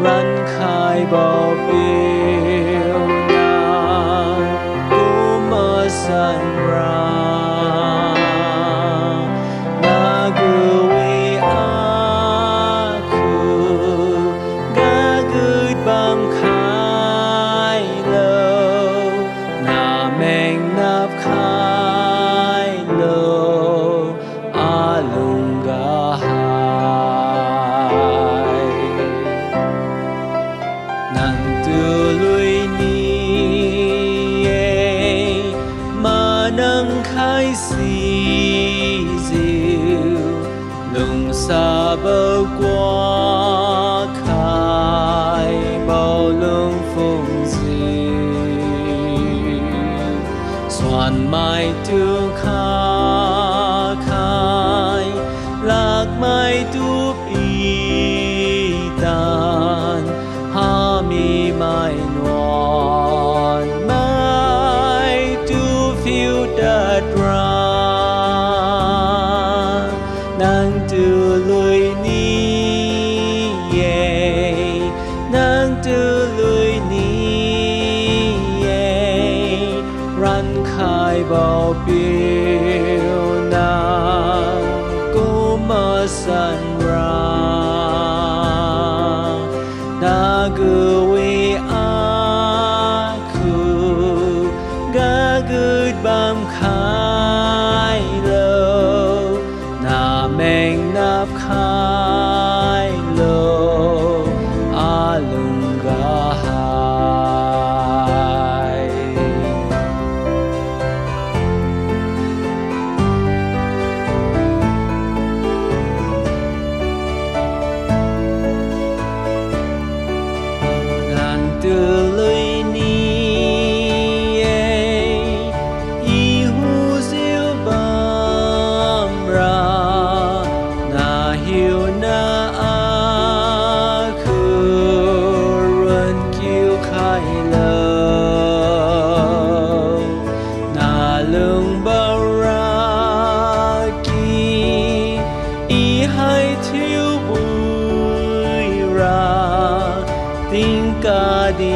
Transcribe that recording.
rắn khai bao biểu na cố mơ san ra na gu we a khu ga gud bam khai lo na meng nap khai lo a lung ga hai nàng từ lui ni mà nâng khai xì diệu lùng xa bờ qua khai bao lương phùng diệu xoàn mai tương khai lạc mai túp y tàn ha mi mai nuan mai tu phiêu đạt ra nàng từ lối ni nàng từ lối ni rắn khai bao biểu nàng cố mơ san ra na gu we a khu ga gud bam khai lo na meng nap khai lo a lung ga hai từ lối ni y hu diệu bám ra na hiu na a khu run kiêu khai lo na lung bao ra ki y hai thiếu bùi ra tiếng ca đi